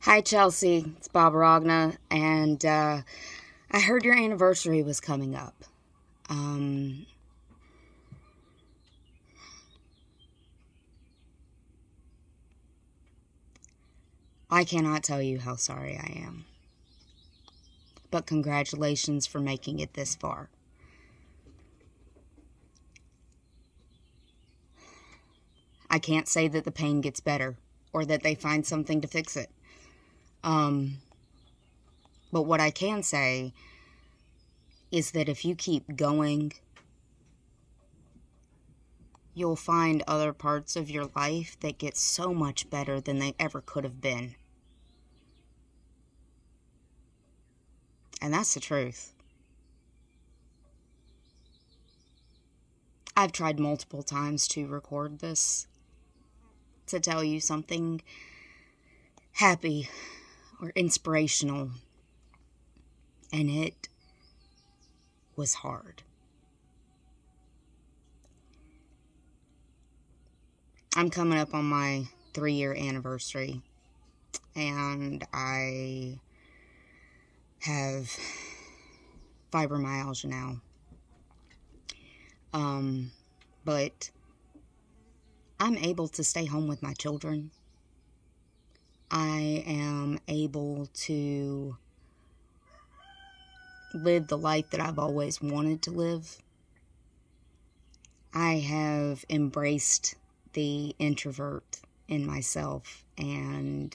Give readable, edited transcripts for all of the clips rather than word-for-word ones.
Hi, Chelsea. It's Bob Rogna, and I heard your anniversary was coming up. Um, I cannot tell you how sorry I am, but congratulations for making it this far. I can't say that the pain gets better or that they find something to fix it. But what I can say is that if you keep going, you'll find other parts of your life that get so much better than they ever could have been. And that's the truth. I've tried multiple times to record this, to tell you something happy or inspirational, and it was hard. I'm coming up on my 3-year anniversary, and I have fibromyalgia now. But I'm able to stay home with my children. I am able to live the life that I've always wanted to live. I have embraced the introvert in myself, and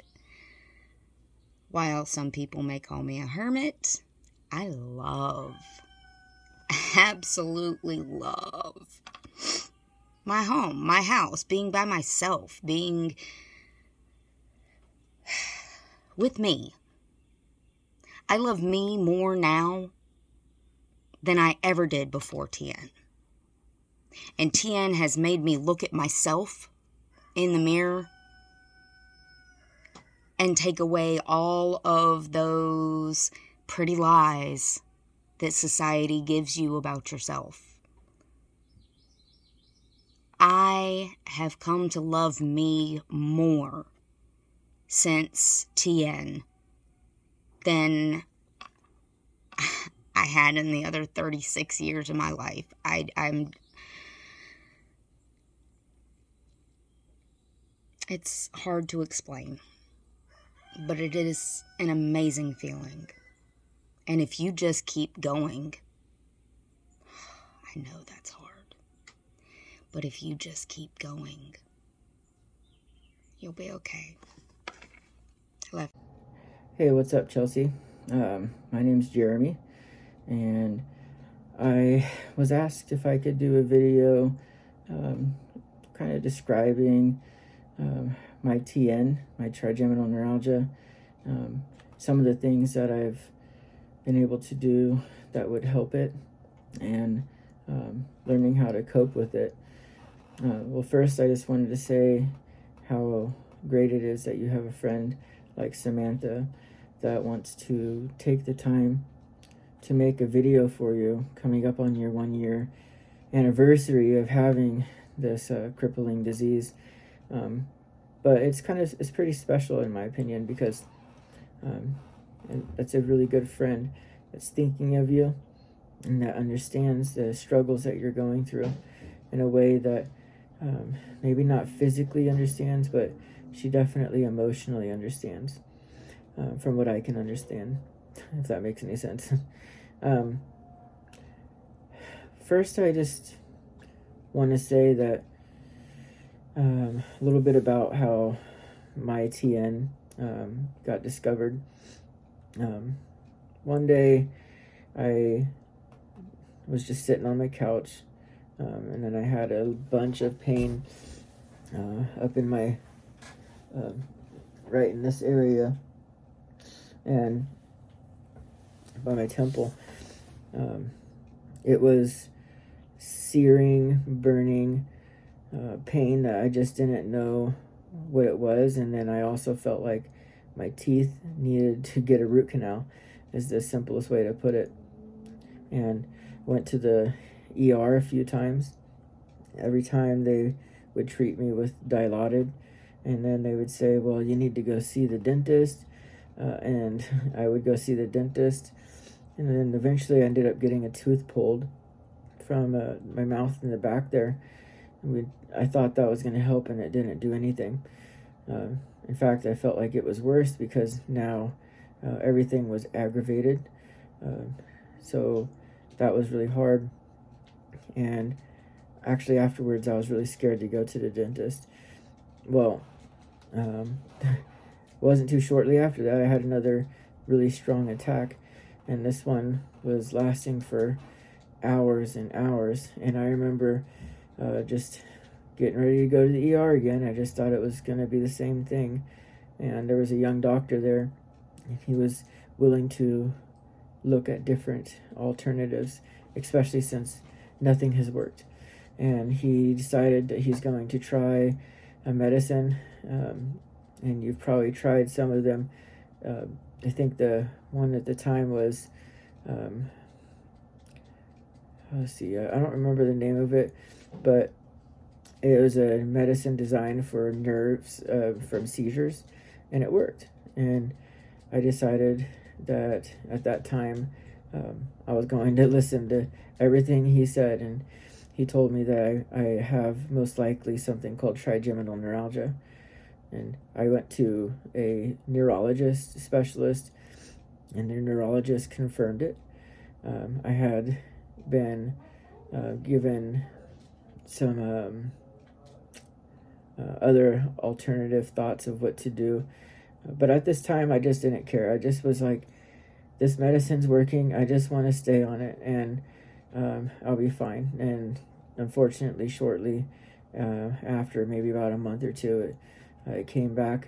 while some people may call me a hermit, I absolutely love my home, my house, being by myself, being with me. I love me more now than I ever did before TN. And TN has made me look at myself in the mirror and take away all of those pretty lies that society gives you about yourself. I have come to love me more since TN than I had in the other 36 years of my life. It's hard to explain, but it is an amazing feeling. And if you just keep going, I know that's hard, but if you just keep going, you'll be okay. Left. Hey, what's up, Chelsea? My name's Jeremy, and I was asked if I could do a video kind of describing my TN, my trigeminal neuralgia, some of the things that I've been able to do that would help it, and learning how to cope with it. Well, first, I just wanted to say how great it is that you have a friend like Samantha that wants to take the time to make a video for you coming up on your 1-year anniversary of having this crippling disease. But it's pretty special in my opinion, because that's a really good friend that's thinking of you and that understands the struggles that you're going through in a way that maybe not physically understands, but she definitely emotionally understands, from what I can understand, if that makes any sense. First, I just want to say that a little bit about how my TN got discovered. One day, I was just sitting on my couch, and then I had a bunch of pain up in my right in this area and by my temple. It was searing, burning pain that I just didn't know what it was. And then I also felt like my teeth needed to get a root canal, is the simplest way to put it. And went to the ER a few times. Every time they would treat me with Dilaudid, and then they would say, well, you need to go see the dentist, and I would go see the dentist, and then eventually I ended up getting a tooth pulled from my mouth in the back there. I thought that was going to help, and it didn't do anything. In fact, I felt like it was worse because now everything was aggravated. So that was really hard. And actually afterwards I was really scared to go to the dentist. Well, wasn't too shortly after that I had another really strong attack, and this one was lasting for hours and hours. And I remember just getting ready to go to the ER again. I just thought it was going to be the same thing. And there was a young doctor there, and he was willing to look at different alternatives, especially since nothing has worked. And he decided that he's going to try a medicine, and you've probably tried some of them. I think the one at the time was, let's see, I don't remember the name of it, but it was a medicine designed for nerves from seizures, and it worked. And I decided that at that time I was going to listen to everything he said, and he told me that I have most likely something called trigeminal neuralgia. And I went to a neurologist specialist, and the neurologist confirmed it. I had been given some other alternative thoughts of what to do, but at this time I just didn't care. I just was like, this medicine's working, I just want to stay on it, and I'll be fine. And unfortunately, shortly after, maybe about a month or two, it came back,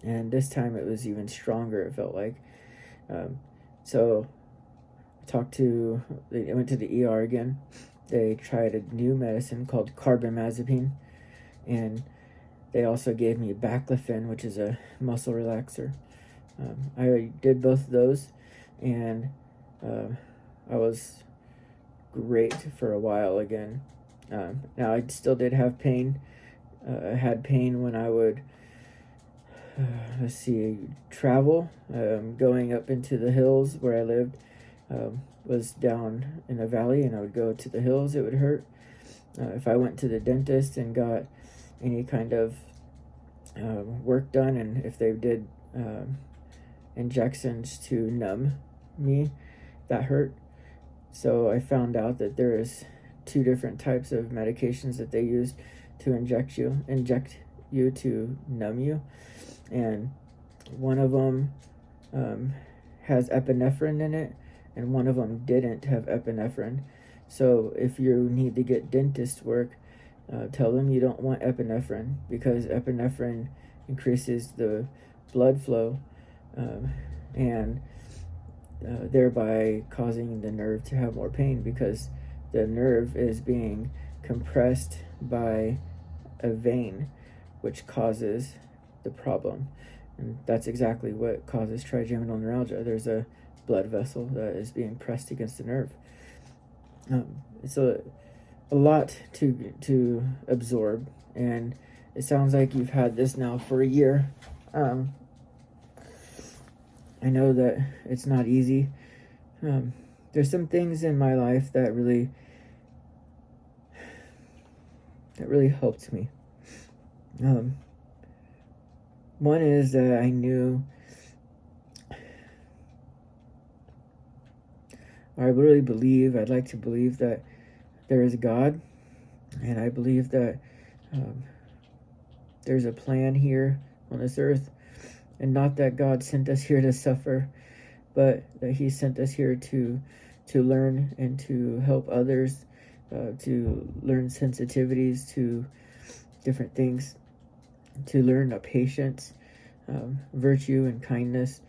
and this time it was even stronger, it felt like. So I went to the ER again. They tried a new medicine called carbamazepine, and they also gave me baclofen, which is a muscle relaxer. I did both of those, and I was great for a while again. Now I still did have pain. I had pain when I would travel. Going up into the hills where I lived was down in a valley, and I would go to the hills, it would hurt. If I went to the dentist and got any kind of work done, and if they did injections to numb me, that hurt. So I found out that there is 2 different types of medications that they use to inject you to numb you, and one of them has epinephrine in it, and one of them didn't have epinephrine. So if you need to get dentist work, tell them you don't want epinephrine, because epinephrine increases the blood flow, and thereby causing the nerve to have more pain, because the nerve is being compressed by a vein, which causes the problem. And that's exactly what causes trigeminal neuralgia. There's a blood vessel that is being pressed against the nerve. It's a lot to absorb, and it sounds like you've had this now for a year. I know that it's not easy. There's some things in my life that really helped me. One is that I knew, or I really believe, I'd like to believe that there is a God, and I believe that there's a plan here on this earth, and not that God sent us here to suffer, but that he sent us here to learn and to help others, to learn sensitivities to different things, to learn patience, virtue, and kindness.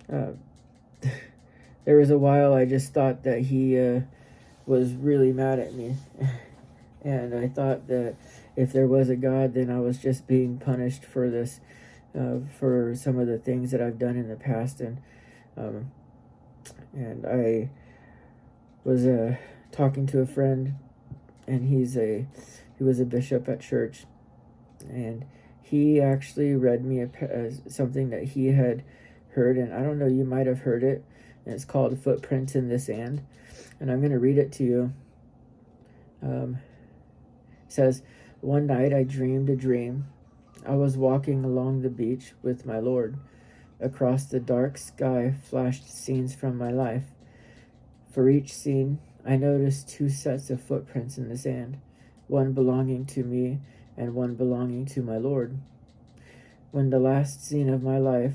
There was a while I just thought that he was really mad at me, and I thought that if there was a God, then I was just being punished for this, for some of the things that I've done in the past. And I was talking to a friend, and he was a bishop at church, and he actually read me something that he had heard, and I don't know, you might have heard it, and it's called Footprints in the Sand, and I'm going to read it to you. It says, "One night I dreamed a dream. I was walking along the beach with my Lord. Across the dark sky flashed scenes from my life. For each scene, I noticed two sets of footprints in the sand, one belonging to me and one belonging to my Lord. When the last scene of my life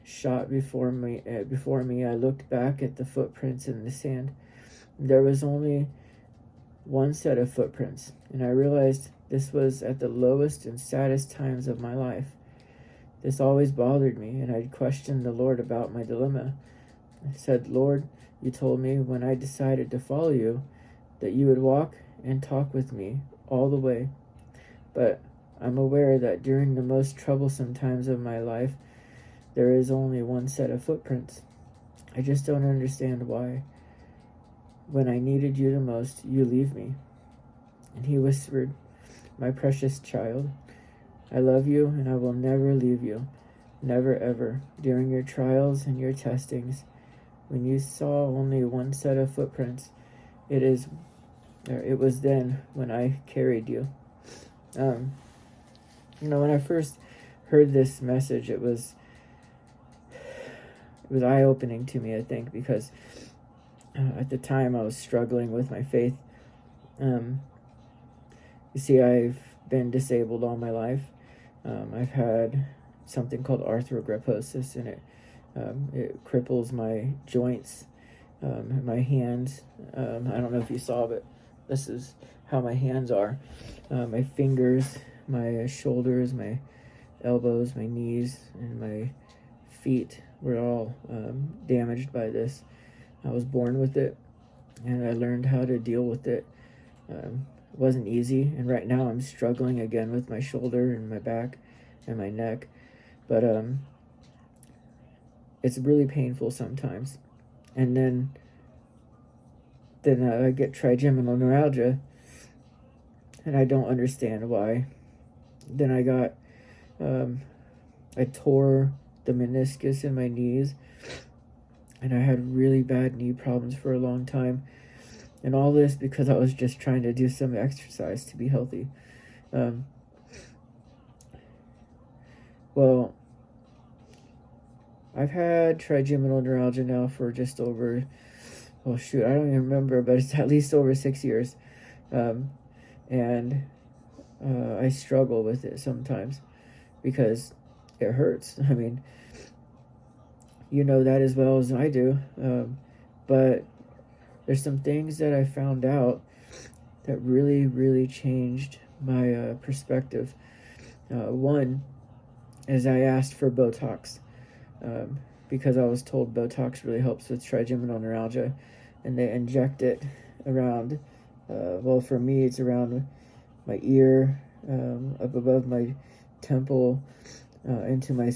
shot before me, I looked back at the footprints in the sand. There was only one set of footprints, and I realized this was at the lowest and saddest times of my life. This always bothered me, and I questioned the Lord about my dilemma. I said, Lord, you told me when I decided to follow you that you would walk and talk with me all the way. But I'm aware that during the most troublesome times of my life, there is only one set of footprints. I just don't understand why. When I needed you the most, you leave me." And he whispered, "My precious child, I love you and I will never leave you. Never ever. During your trials and your testings, when you saw only one set of footprints, it was then when I carried you." When I first heard this message, it was eye-opening to me, I think, because at the time I was struggling with my faith. You see, I've been disabled all my life. I've had something called arthrogryposis, and it cripples my joints, my hands. I don't know if you saw, but this is how my hands are. My fingers, my shoulders, my elbows, my knees, and my feet were all damaged by this. I was born with it, and I learned how to deal with it. It wasn't easy, and right now I'm struggling again with my shoulder and my back and my neck, but it's really painful sometimes. And then I get trigeminal neuralgia, and I don't understand why. Then I tore the meniscus in my knees, and I had really bad knee problems for a long time. And all this because I was just trying to do some exercise to be healthy. Well, I've had trigeminal neuralgia now for just over, I don't even remember, but it's at least over 6 years. And I struggle with it sometimes because it hurts. I mean, you know that as well as I do. But there's some things that I found out that really, really changed my perspective. One is I asked for Botox because I was told Botox really helps with trigeminal neuralgia, and they inject it around, for me it's around my ear, up above my temple, into my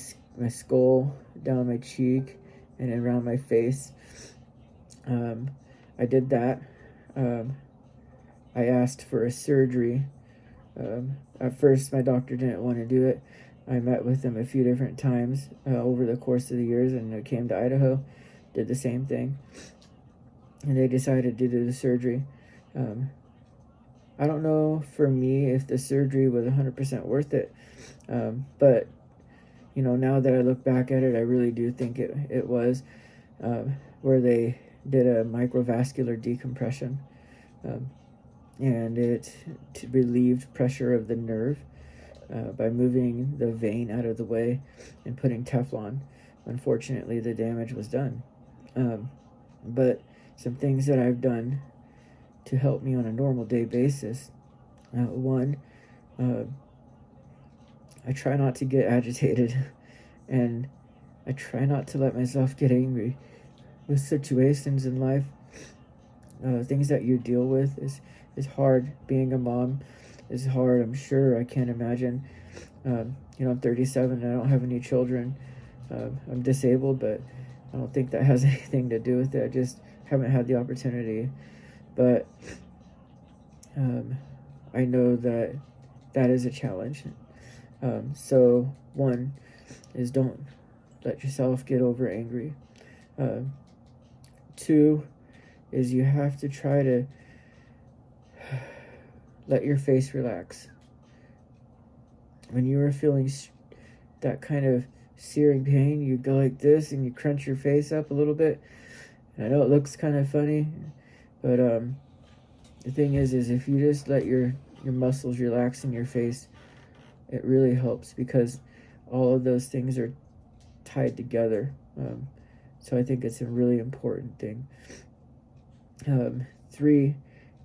skull, down my cheek, and around my face. I did that. I asked for a surgery. At first, my doctor didn't want to do it. I met with him a few different times over the course of the years, and I came to Idaho, did the same thing, and they decided to do the surgery. I don't know for me if the surgery was 100% worth it, but now that I look back at it, I really do think it was, where they did a microvascular decompression, and it relieved pressure of the nerve by moving the vein out of the way and putting Teflon. Unfortunately, the damage was done. But some things that I've done to help me on a normal day basis. One, I try not to get agitated, and I try not to let myself get angry with situations in life. Things that you deal with is hard. Being a mom is hard. I'm sure. I can't imagine. I'm 37 and I don't have any children. I'm disabled, but I don't think that has anything to do with it. I just haven't had the opportunity. But I know that is a challenge. So one is don't let yourself get over angry. 2 is you have to try to let your face relax. When you are feeling that kind of searing pain, you go like this and you crunch your face up a little bit. And I know it looks kind of funny, but the thing is if you just let your muscles relax in your face, it really helps, because all of those things are tied together. So I think it's a really important thing. 3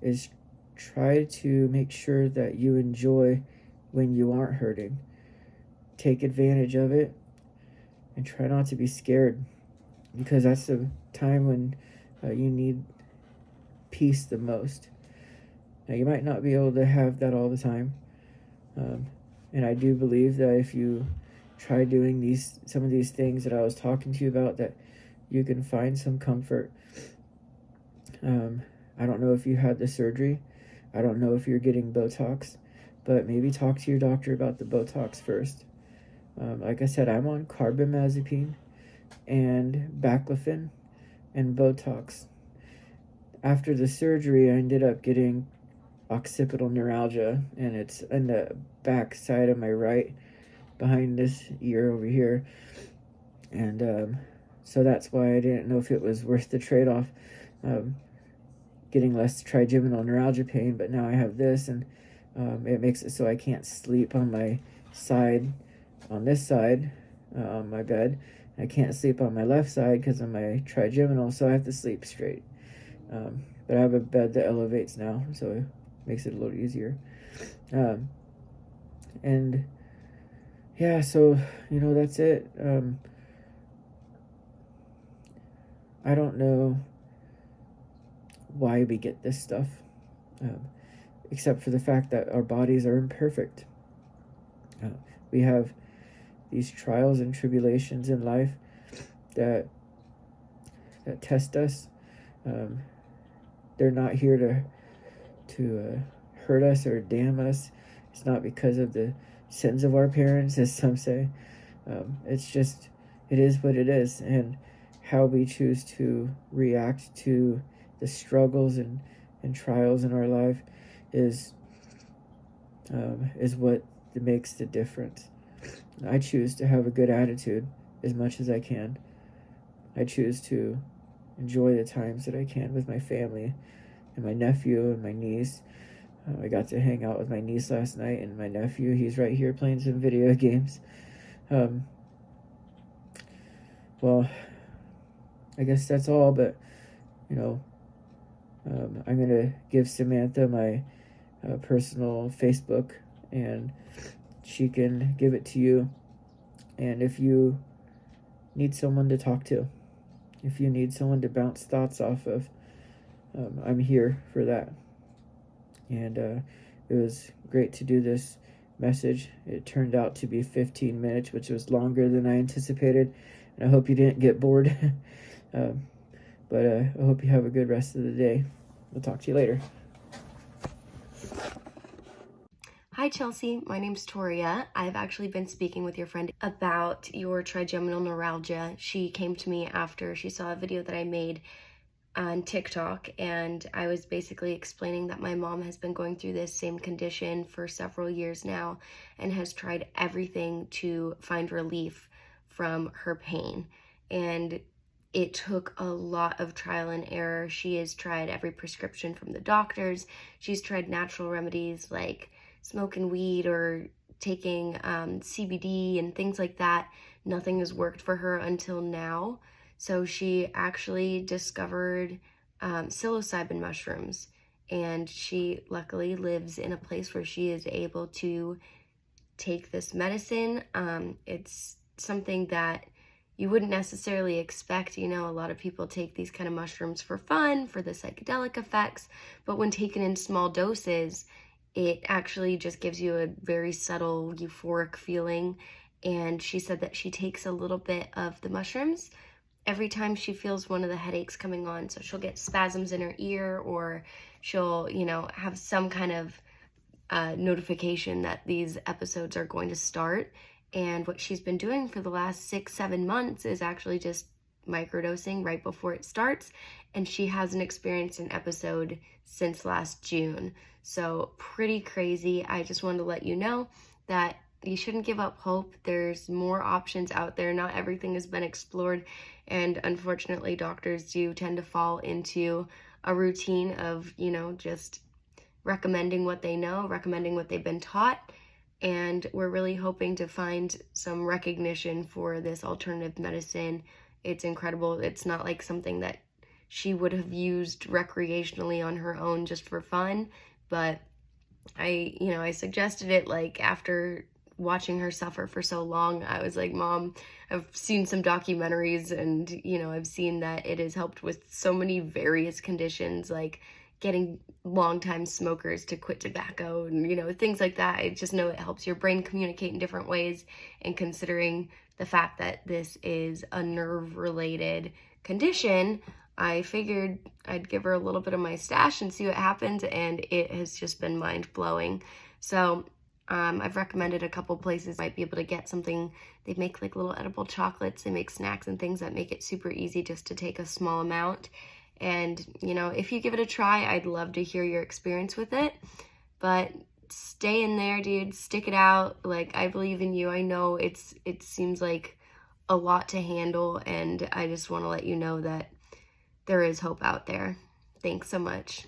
is try to make sure that you enjoy when you aren't hurting. Take advantage of it and try not to be scared, because that's the time when you need peace the most. Now, you might not be able to have that all the time, and I do believe that if you try doing some of these things that I was talking to you about, that you can find some comfort. I don't know if you had the surgery. I don't know if you're getting Botox, but maybe talk to your doctor about the Botox first. Like I said, I'm on carbamazepine and baclofen and Botox. After the surgery, I ended up getting occipital neuralgia, and it's in the back side of my right, behind this ear over here. And so that's why I didn't know if it was worth the trade-off, getting less trigeminal neuralgia pain. But now I have this, and it makes it so I can't sleep on my side, on this side, on my bed. I can't sleep on my left side because of my trigeminal, so I have to sleep straight. But I have a bed that elevates now, so it makes it a little easier. And yeah, so, that's it. I don't know why we get this stuff, except for the fact that our bodies are imperfect. We have these trials and tribulations in life that test us. They're not here to hurt us or damn us. It's not because of the sins of our parents, as some say. It's just, it is what it is, and how we choose to react to the struggles and trials in our life is what makes the difference. I choose to have a good attitude as much as I can. I choose to enjoy the times that I can with my family and my nephew and my niece. I got to hang out with my niece last night, and my nephew, he's right here playing some video games. Well, I guess that's all, but, I'm going to give Samantha my personal Facebook, and she can give it to you. And if you need someone to talk to, if you need someone to bounce thoughts off of, I'm here for that. And it was great to do this message. It turned out to be 15 minutes, which was longer than I anticipated, and I hope you didn't get bored. But I hope you have a good rest of the day. We'll talk to you later. Hi Chelsea, my name's Toria. I've actually been speaking with your friend about your trigeminal neuralgia. She came to me after she saw a video that I made on TikTok, and I was basically explaining that my mom has been going through this same condition for several years now and has tried everything to find relief from her pain. And it took a lot of trial and error. She has tried every prescription from the doctors. She's tried natural remedies like smoking weed or taking CBD and things like that. Nothing has worked for her until now. So she actually discovered psilocybin mushrooms, and she luckily lives in a place where she is able to take this medicine. It's something that you wouldn't necessarily expect. A lot of people take these kind of mushrooms for fun, for the psychedelic effects, but when taken in small doses, it actually just gives you a very subtle euphoric feeling. And she said that she takes a little bit of the mushrooms every time she feels one of the headaches coming on. So she'll get spasms in her ear, or she'll, have some kind of notification that these episodes are going to start. And what she's been doing for the last 6-7 months is actually just microdosing right before it starts, and she hasn't experienced an episode since last June. So pretty crazy. I just wanted to let you know that you shouldn't give up hope. There's more options out there. Not everything has been explored, and unfortunately doctors do tend to fall into a routine of, you know, just recommending what they know, recommending what they've been taught. And we're really hoping to find some recognition for this alternative medicine. It's incredible. It's not like something that she would have used recreationally on her own just for fun, but I suggested it like after watching her suffer for so long. I was like, Mom, I've seen some documentaries, and I've seen that it has helped with so many various conditions, like getting longtime smokers to quit tobacco and things like that. I just know it helps your brain communicate in different ways, and considering the fact that this is a nerve related condition, I figured I'd give her a little bit of my stash and see what happens, and it has just been mind-blowing. So I've recommended a couple places might be able to get something. They make like little edible chocolates. They make snacks and things that make it super easy just to take a small amount. And, if you give it a try, I'd love to hear your experience with it. But stay in there, dude. Stick it out. Like, I believe in you. I know it seems like a lot to handle, and I just want to let you know that there is hope out there. Thanks so much.